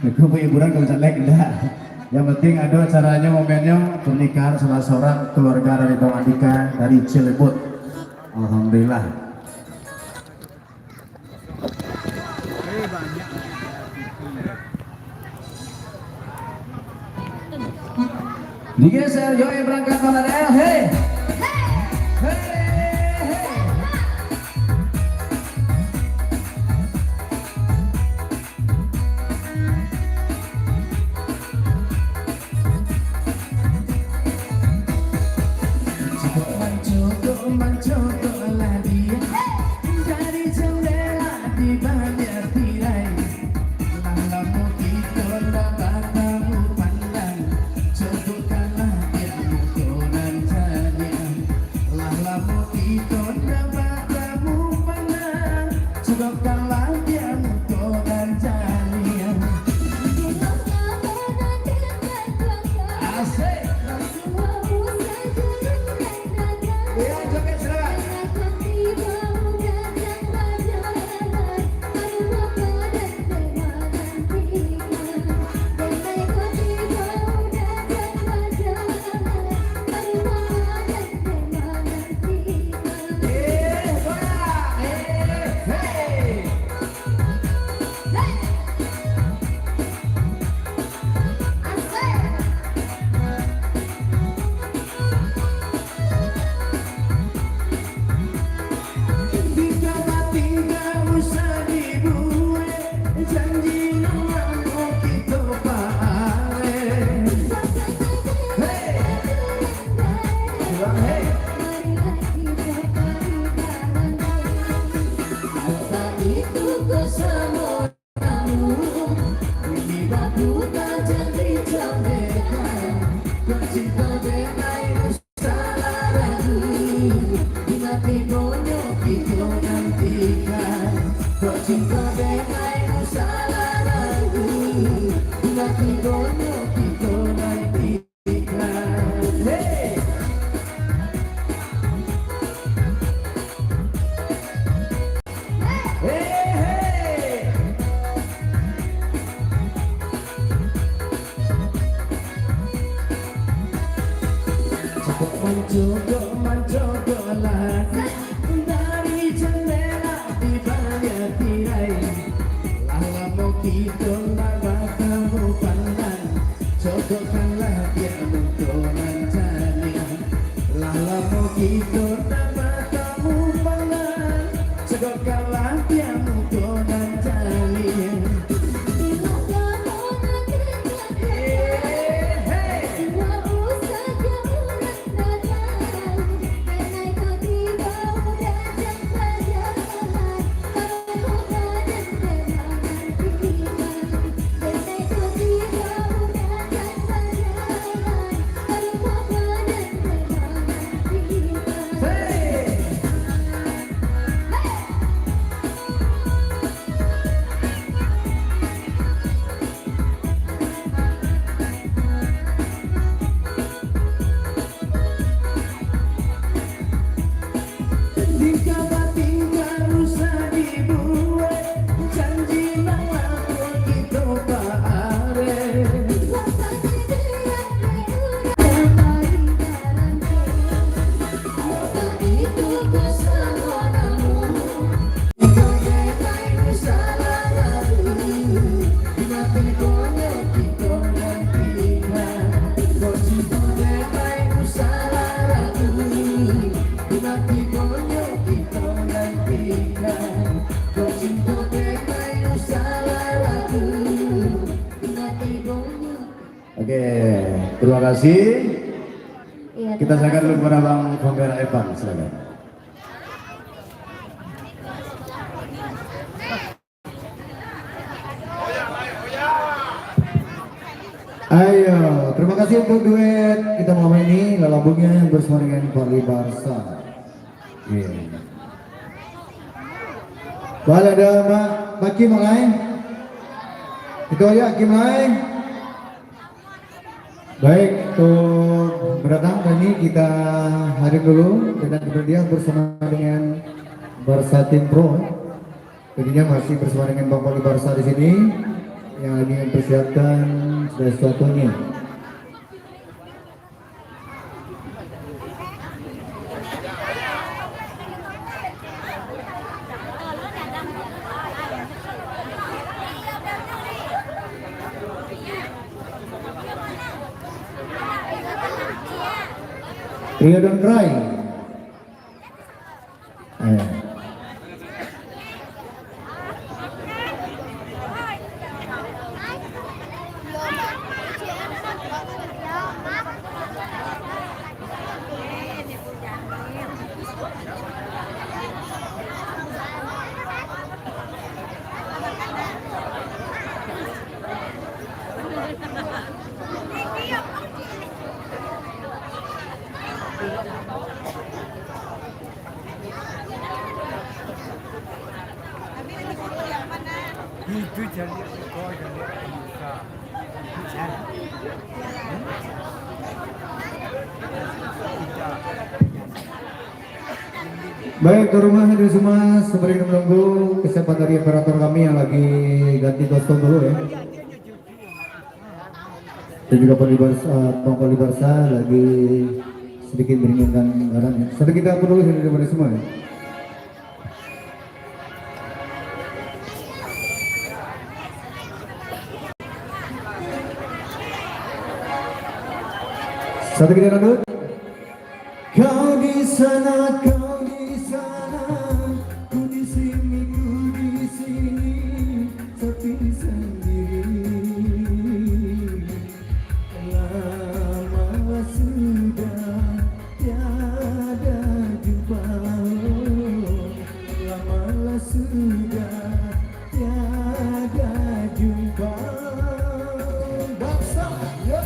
Itu hiburan kalau jelek enggak. Yang penting ada acaranya, momennya pernikahan salah seorang keluarga dari Bang Andika dari Cilebut. Alhamdulillah. Digeser, Joy berangkat pada hey. Oke, terima kasih. Iya, kita silakan dulu kepada Bang Fonggara Evan, silakan. Ayo, terima kasih untuk duet kita malam ini lalabungnya bersama dengan Parli Barsa. Yeah. Bahwa ada Mbak Kim lain, itu aja Kim lain. Baik, untuk berdatang kali ini kita hadir dulu dengan berdia bersama dengan Barsa Tim Pro. Tentunya masih bersama dengan Bang Parli Barsa di sini. yang lagi mempersiapkan sesuatunya. Rio dan Cry. Itu jadi kau jadi bisa. Baik, ke rumah hadir semua, sembari menunggu kesempatan dari operator kami yang lagi ganti kostum dulu ya. Dan juga Pongkoli Barsa lagi sedikit meringankan barang ya. Sedikit kita perlu dari semua ya. Satu kita lanjut. Kau di sana, ku di sini, sepi sendiri. Lama sudah tiada jumpa, lama sudah tiada jumpa. Bangsa, yeah.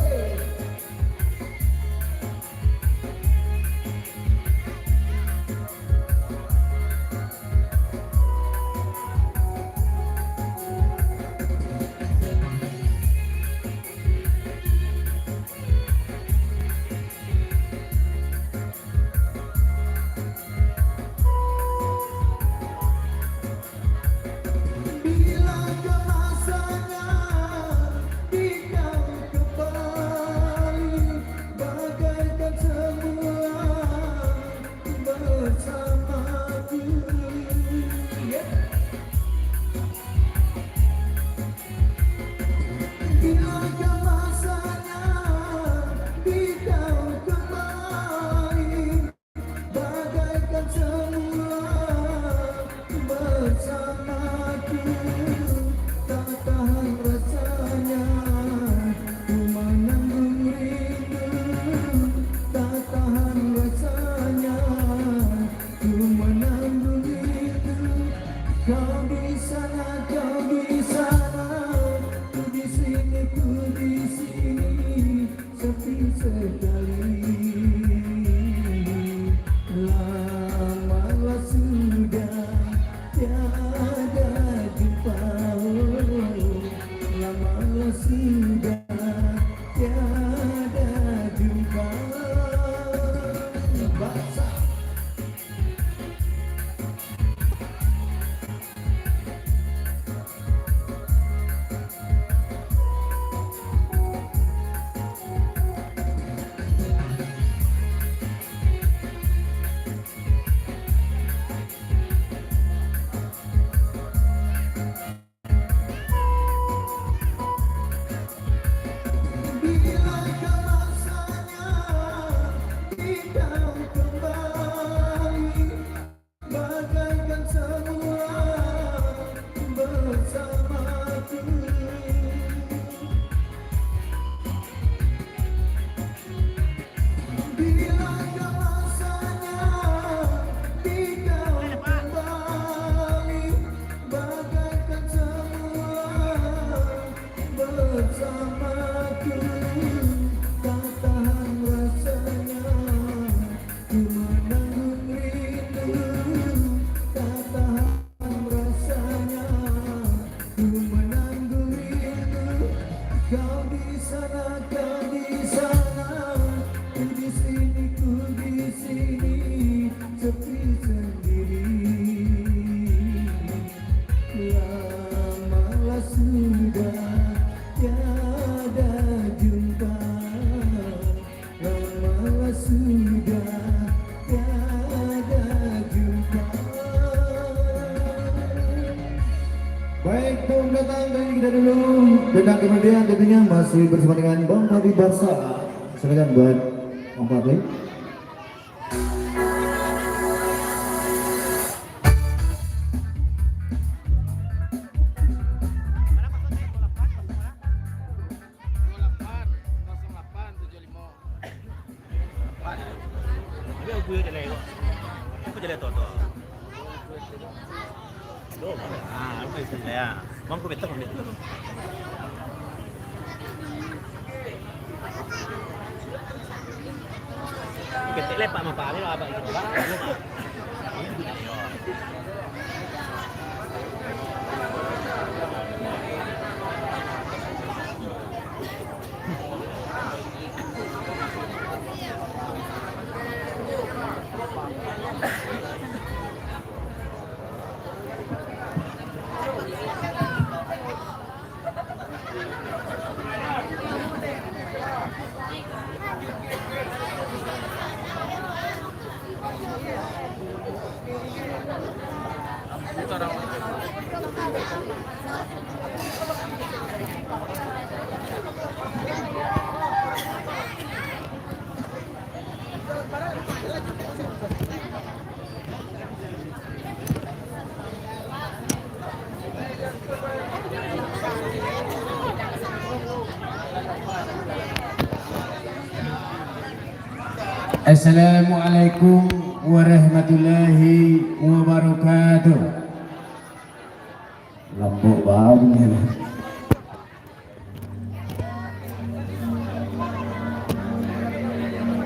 tiada jumpa, lama sudah tiada jumpa. Baik, tolong datang dari kita dulu. Dan kemudian tentunya masih bersama dengan Bang Fadli Barsa. Silakan buat Bang Fadli. Gue jadi lo, aku jadi toto. Aku itu ya, bang aku betul betul. Kita lepak sama Pak Ali lah, Pak itu. Assalamualaikum warahmatullahi wabarakatuh. Lambok banget.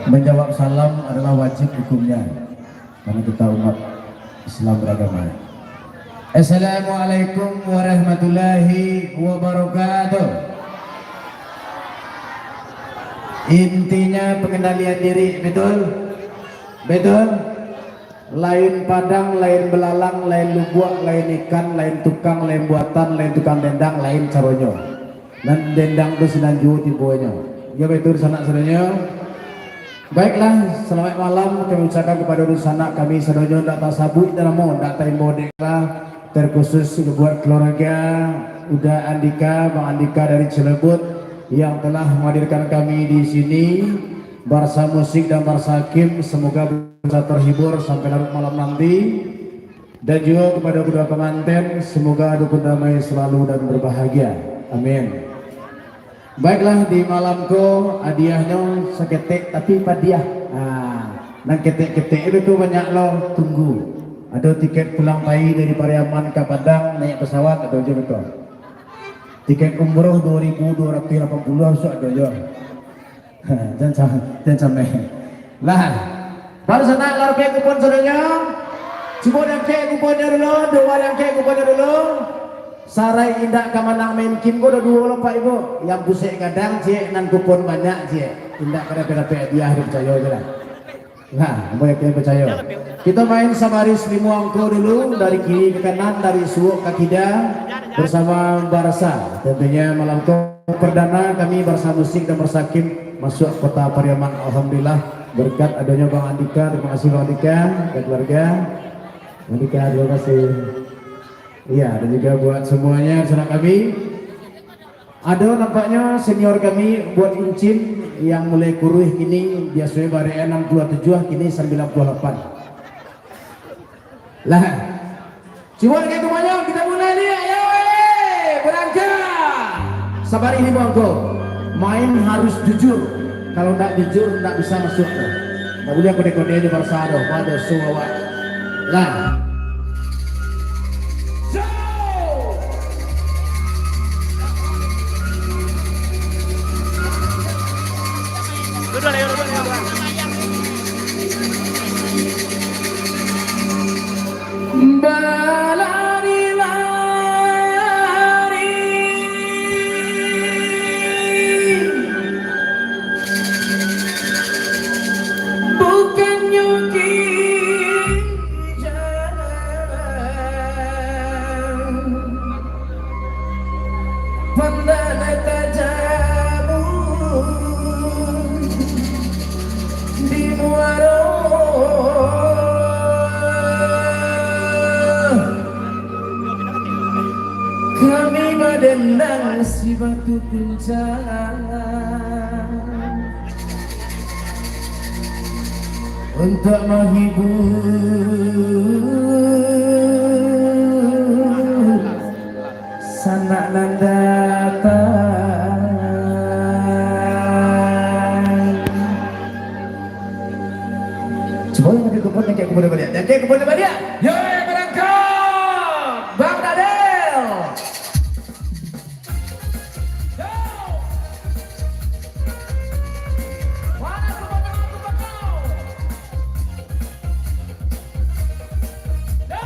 Menjawab salam adalah wajib hukumnya karena kita umat Islam beragama. Assalamualaikum warahmatullahi wabarakatuh. Intinya pengendalian diri, betul? Betul? Lain padang, lain belalang, lain lubuak, lain ikan, lain tukang, lain buatan, lain tukang dendang, lain caronyo. Dan dendang itu senanju tibuanya. Ya betul sanak saudara. Baiklah, selamat malam kami ucapkan kepada sanak kami saudara ndak tasabut dan mo ndak taimbo dekla terkhusus buat keluarga Uda Andika, Bang Andika dari Cilebut yang telah menghadirkan kami di sini. Barsa musik dan Barsa Hakim semoga bisa terhibur sampai larut malam nanti, dan juga kepada kedua pengantin semoga dukun damai selalu dan berbahagia, amin. Baiklah, di malamku hadiahnya seketek tapi padiah. Nah ketek-ketek itu banyak lo tunggu. Ada tiket pulang bayi dari Pariaman ke Padang naik pesawat atau je betul. Tiket umroh 2.280 harus ada je. Jangan sampai. Lah, baru sana kalau kayak kupon saudaranya. Coba yang kayak kuponnya dulu, dua yang kayak kuponnya dulu. Sarai indak kamanang main kim gua udah dua lompat ibu. Yang busek kadang cie nan kupon banyak cie. Indak kada dia hidup percaya aja lah. Nah, boleh kita percaya. Kita main sama Rizli Muangko dulu dari kiri ke kanan, dari Suwok ke Kidang bersama Barsa. Tentunya malam perdana kami Barsa Musik dan Barsa Hakim masuk kota Pariaman. Alhamdulillah berkat adanya Bang Andika. Terima kasih Bang Andika dan keluarga. Andika, terima kasih. Iya, dan juga buat semuanya sanak kami. Ada nampaknya senior kami buat incin yang mulai kuruh kini biasanya bare 67 kini 98. Lah, coba kayak semuanya kita mulai nih, ayo berangkat. Sabar ini bangko, main harus jujur. Kalau tidak jujur tidak bisa masuk. Tidak boleh kode-kode di bersado pada semua. Lah. Berlari-lari bukan nyuki jalan, pandai si batu guncangan untuk menghibur sanak nan datang. Coba yang ada kupon yang kayak kupon dia, yang kayak kupon dia. Yo, berangkat, Bang Dadel. Yo. Mana kupon kau? Yo.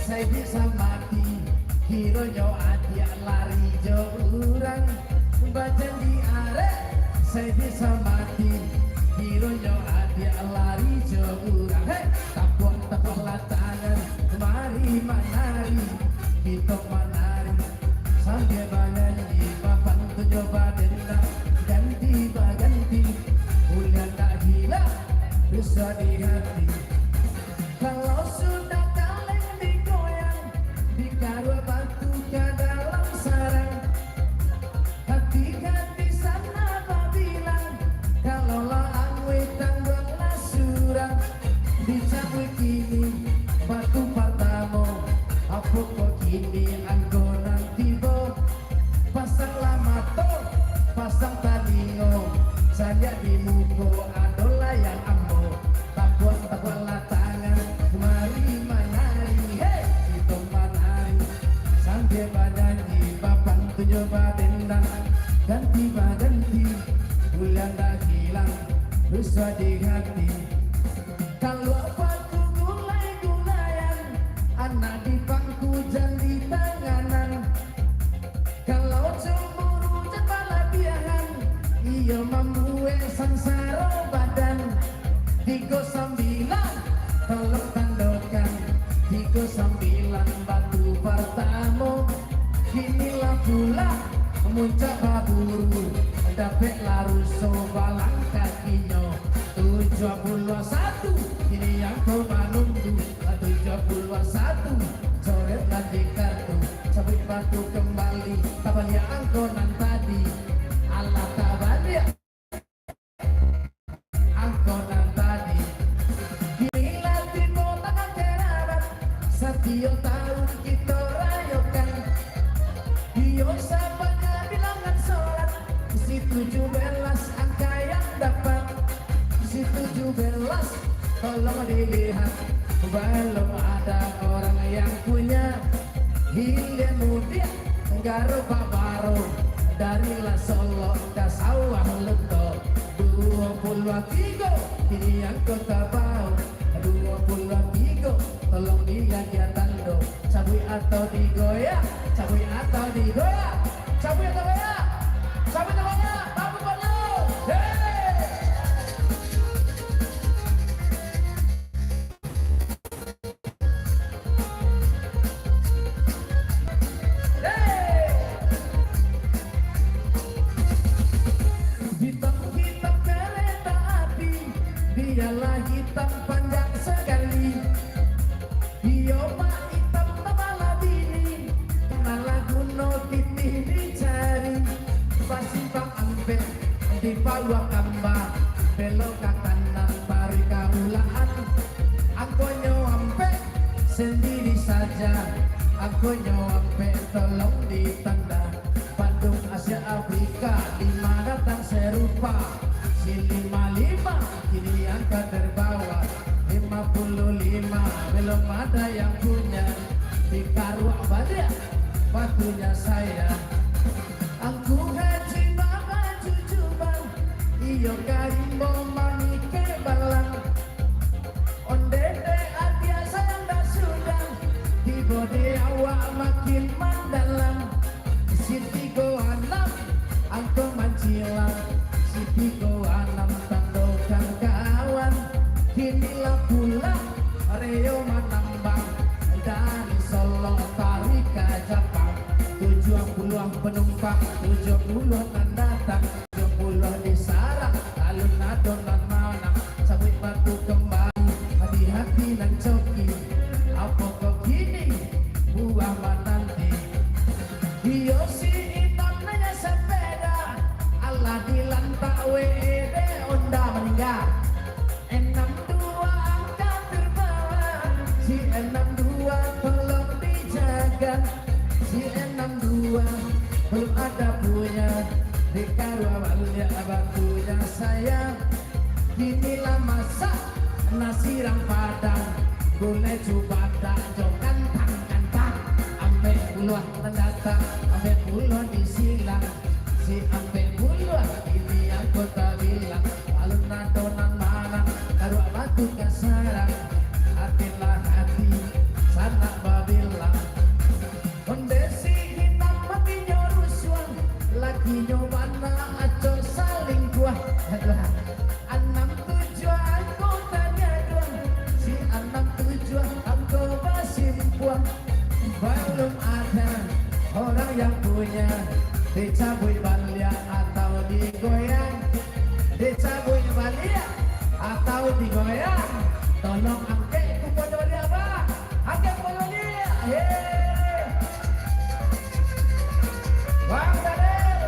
Saya bisa mati, hironya adia lari jauh-urang. Baca di are, saya bisa mati, hironya adia lari jauh-urang. Hei, tapok tangan, mari menari, kita menari. Sambil menyanyi, papan tujuh badena, ganti baganti, mulia tak gila, bisa di hati. Kalau sudah kaleng digoyang, dikaro batu ke dalam sarang. Hati-hati sana bilang, kalau laang wetan belah surang. Dicabut kini batu pertama, apa kok kini anggonan tiba. Pasang lamato, pasang talingo, saya di muko adolah yang ambo. Tabuan latangan, mari menari, hey, kita menari. Sambil menyanyi, papan tujuh badendang, ganti baganti, bulan tak hilang, bisa di hati. Kalau batu gulai-gulayan, anak di pangku jadi tanganan. Kalau cemburu jepala biahan, iya membuat sangsara badan. 39 tolong tandokan, 39 batu pertama. Kinilah pula muncak baburu, dapet laruso balang kakinya. 71 kini yang kau menunggu, 71 coret nanti kartu, cabut batu kembali, tabalia angkonan tadi. Allah tabalia angkonan tadi. Gila tiba tangan kerabat, setiap tahun kita rayakan. Biasa banyak bilangan sholat, isi 17 angka yang dapat. Isi 17 tolong dilihat, belum ada orang yang punya. Hilya mudia Garo Babaro, dari La Solo ke sawah Lento. 23 kini yang kota bau, 23 tolong dilihat tando. Cabui atau digoyang, cabui atau digoyang, cabui atau goyang, cabui atau goyang, aku penuh. Hitam-hitam kereta api, dialah hitam panjang sekali. Dia mah hitam kepala bini, kena lagu no titih dicari. Pasimpang ampet di bawah kamba, belok ke kanan pari kaulaan. Aku nyampe sendiri saja, aku nyampe tolong ditanda. Bandung Asia Afrika, 5 datang serupa. Si 55 kini angka terbawa, 55 belum ada yang punya. Di Karuak Badria batunya saya. Aku haji mama cucu bang, iyo karimbo mami kebalang. Ondede adia sayang dah sudah, di bodi awal Jiwa makin mendalam, Siti Goanam angko mancilang, Siti Goanam tandokan kawan. Kinilah pula Reo menambang dari Solo tarik ke Jepang. 70 penumpang, 70 datang, 70 di sarang, alun adonan mana, sabit batu kembang, hati-hati nan coki, apa kau kini, buah menanti. Yosi hitam nanya sepeda, Allah di lantak WED onda meninggal. 62 angka terbang, si 62 tolong dijaga. Si 62 belum ada punya, di Karwawalia batunya sayang. Inilah masa nasi rang padang, boleh coba tak jokan kantang. Ampe puluhan datang, ampe puluhan disilang, si ampe puluhan ini yang kota bilang. Alun adonan mana, karwa batu kasarang, hatilah hati, sana babilang. Kondisi hitam mati nyorusuan, lagi nyobana aco saling kuah. 67 aku tanya dong, si 67 aku bersimpuan. Belum ada orang yang punya, dicabui balia atau digoyang, dicabui balia atau digoyang. Tolong angke kupon dia apa? Angke kupon dia, Bang Daniel.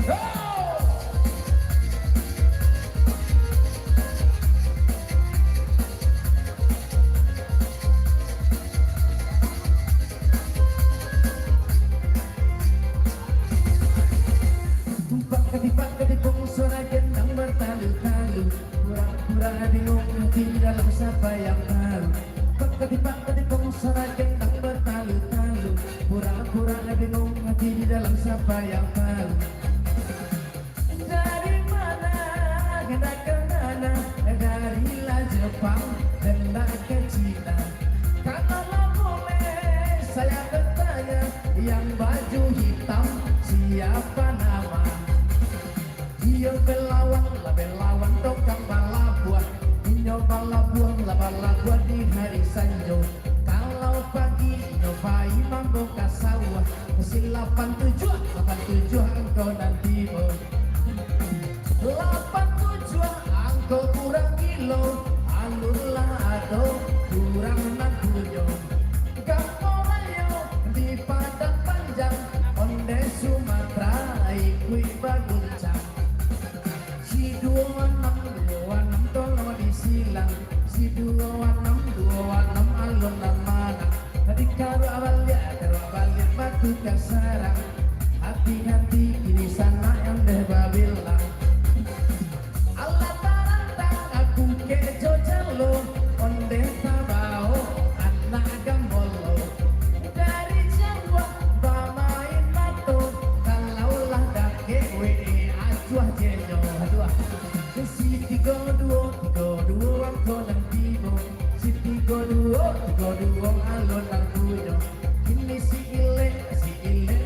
Go! Pagi-pagi suara gendang bertalu-talu, pura-pura bingung hati dalam siapa yang tahu. Pagi-pagi suara gendang bertalu-talu, pura-pura bingung hati di dalam siapa yang tahu. Dari mana hendak ke mana, darilah Jepang hendak ke Cina. Kalau boleh saya bertanya, yang baju hitam siapa nama? Dia belawan dokang balabuan, inyo balabuan di hari sanjo. Kalau pagi nyobai mambo kasawah, si 87 engkau nanti mo. 87 engkau kurang kilo, alurlah ado kurang nantunyo. Kaporayo di Padang Panjang, onde Sumatera ikui baguncang. Si 26 tolong disilang, si 26 alun mana. Tadi karo awalnya batu kasarang, hati-hati ini sana yang deh babilang. Allah tarantang aku kejo jalo, onde tabao anak gambolo. Dari Jawa bamain mato, kalaulah dake acuah jenyo. Si 32 angko nang timo, si 32 alon nang kunyo. Kini si ile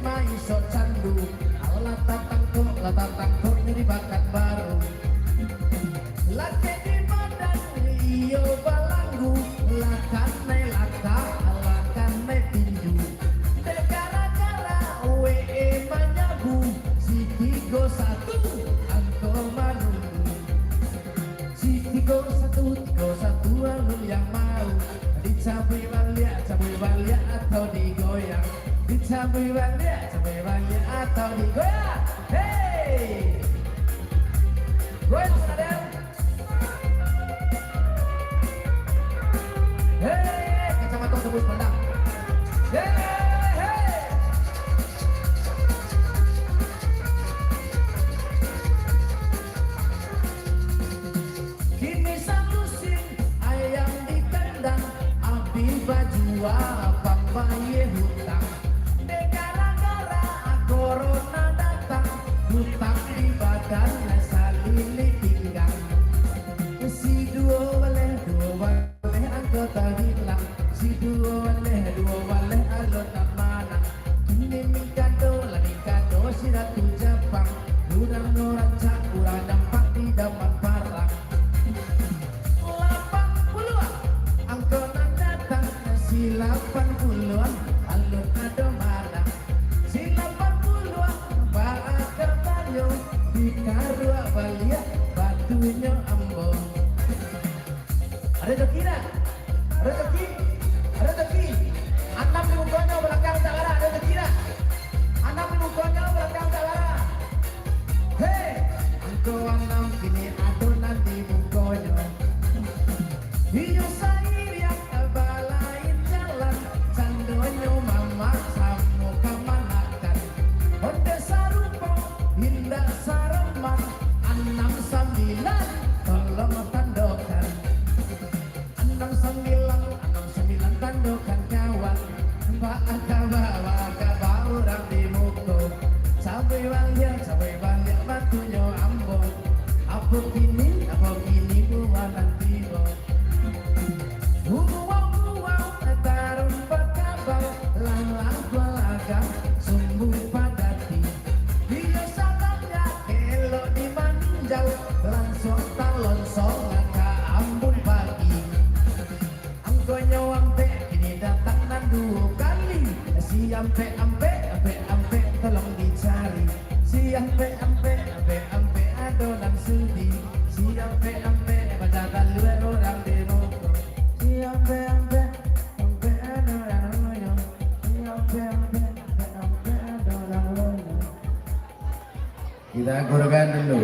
maiso candu, Allah tatangko nyeri bakat baru. Lake di badan iyo balanggu, lakane tinju. Gara-gara manyabu, si 31 angko manunggu. Si 31 alun yang mau, dicabui balia atau digoyang. Dicabui balia atau digoyang. Hey, goyang sadar. Hey, kacamata tembus pandang. Hey. Kini salusin ayam di kandang, api baju apa bayi hutang. Gara-gara corona datang, hutang di badan salin batunya ambon. Ada rezeki tak? Ada rezeki? Ada rezeki? Anam di mukanya belakang tak ada rezeki tak? Anam di mukanya belakang tak ada. Hei, engkau anam kini adonan di mukanya. Hiyo sair yang abalain jalan, sandonyo mama samu kamanakan. Onde sarupo hinda sareman, 69 tolong tandokan. 69 tandokan kawan, mbak bawa orang di muko. Sampai balik batunya ambon. Apa kini buah nanti bo. Wow, tarung bakabang, lang balagang, sumbu padati. Dia sabarnya elok dimanjau, langsung talon songan ke ambun pagi. Angkonya ampe kini datang nan 2 kali. Si ampe tolong dicari. Si ampe adonan sudi. Si ampe pada luar orang demo. Si ampe adonan loyo. Si ampe adonan loyo. Kita goregan dulu.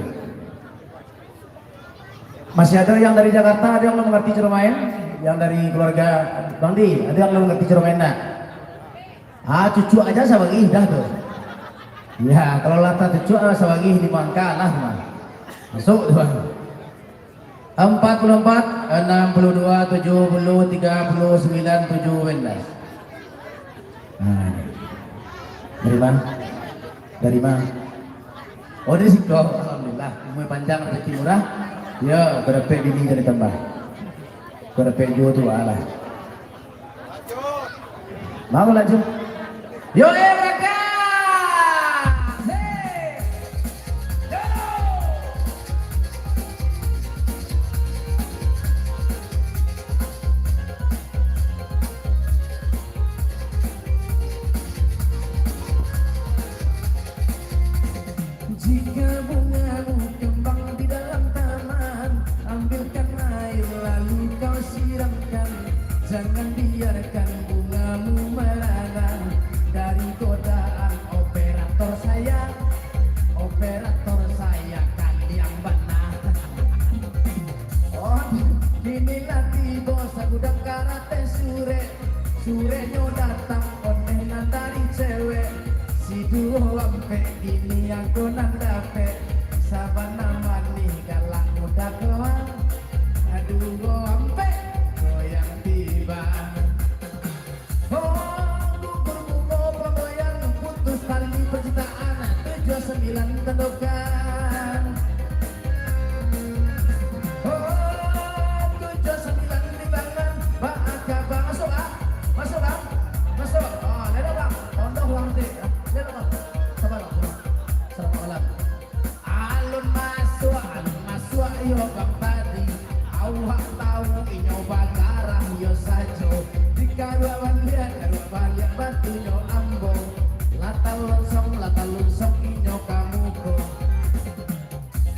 Masih ada yang dari Jakarta, ada yang mengerti Ciromain? Yang dari keluarga Bang Di, ada yang mengerti Ciromain nak? Cucu aja saya bagi dah tuh. Ya, kalau lata cucu saya bagi di Bangka lah teman. Masuk tuh. 44, 62, 70, 39, 17. Nah, dari mana? Dari mana? Oh dari situ. Alhamdulillah, umur panjang rezeki murah. Ya, berapa bini jadi tambah. Berapa jual tu Allah. Mau lanjut? Yo mereka. Jika bungamu kembang di dalam taman, ambilkan air lalu kau siramkan. Jangan biarkan bungamu melana dari godaan operator saya kan yang benar. Oh, inilah tiba sagudang karate surenya datang onehan dari cewek. Si duo ampe ini yang konan dape, sabana mani galak muda kawan. Aduh go ampe goyang tiba. Gugur bungo pelagoyan putus tali percintaan 79 tendokan. 79 timbangan baka bang masuk. Oh, leda bang, tondo uang deh. Leda bang, sabar bang. Alun masuk yo bang tadi. Awak tahu inyo bagarah yo sajo. Dikaruan lihat batunya ambo. Lata longsong inyo kamu ko.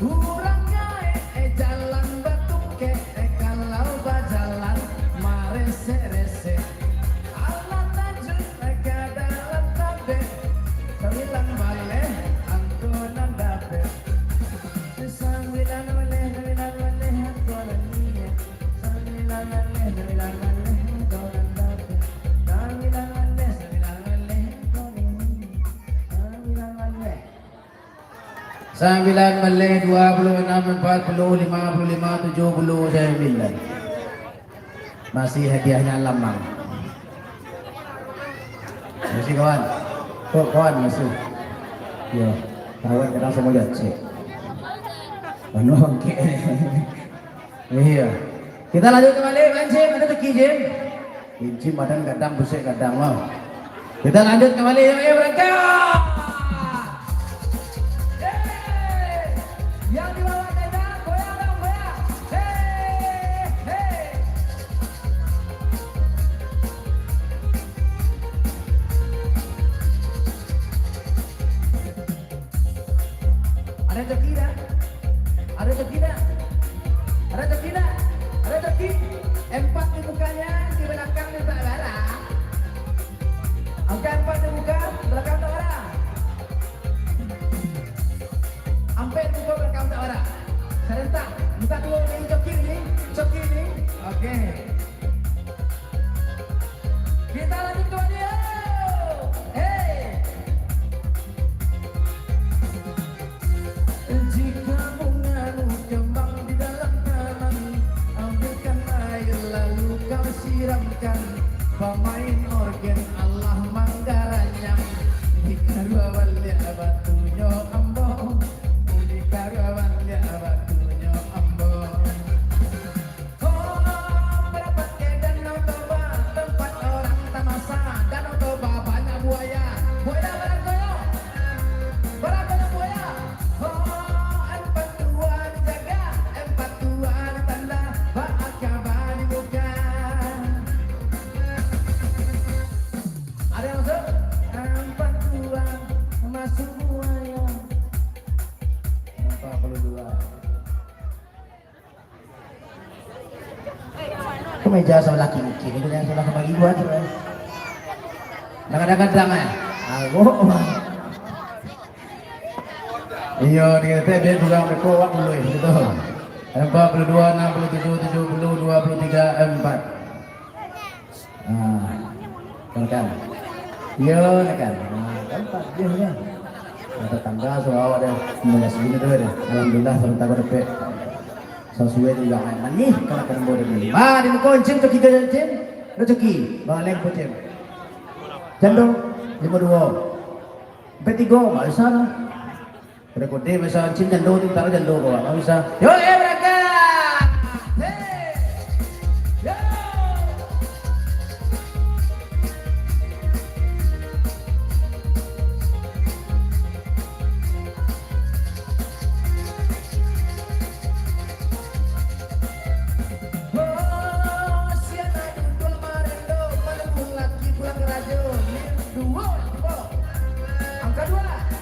Kurangnya jalan batu ke kalau bajalan mare serese. Allah tajud ke dalam tabe. Sembilan balik angkonan dape. Sembilan balik angkonan niye. Sembilan balik angkonan dape. Sembilan balik angkonan niye. 9 balik 26, 40, 55, 79. Masih hadiahnya lamang. Masih kawan. Kok kawan masih. Ya, kawan kita semua lihat sih. Anu oke. Iya. Kita lanjut kembali, Jim. Ada rezeki Jim. Jim badan kadang busuk kadang mau. Kita lanjut kembali, ayo berangkat. Yang di bawah tenda, goyang dong, goyang. Hey. Ada rezeki dah. Kemeja sama laki mungkin itu yang sudah kembali buat. Kadang-kadang aku. Iya, dia teh tukang berkoak dulu gitu. 42, 67, 70, 23, 4. Kan. Iya, kan. Tempat dia kan. Tetangga soal ada semuanya segini tuh deh. Alhamdulillah tetangga dapat sesuai juga kan nih kalau kan boleh beli. Di kuncin tuh kita cin. Rezeki, balik kuncin. Jandung 52. P3 enggak bisa lah. Pada kode bisa cin jandung itu taruh jandung kok. Enggak bisa. Yo mereka. Hey. Yo. Angka 2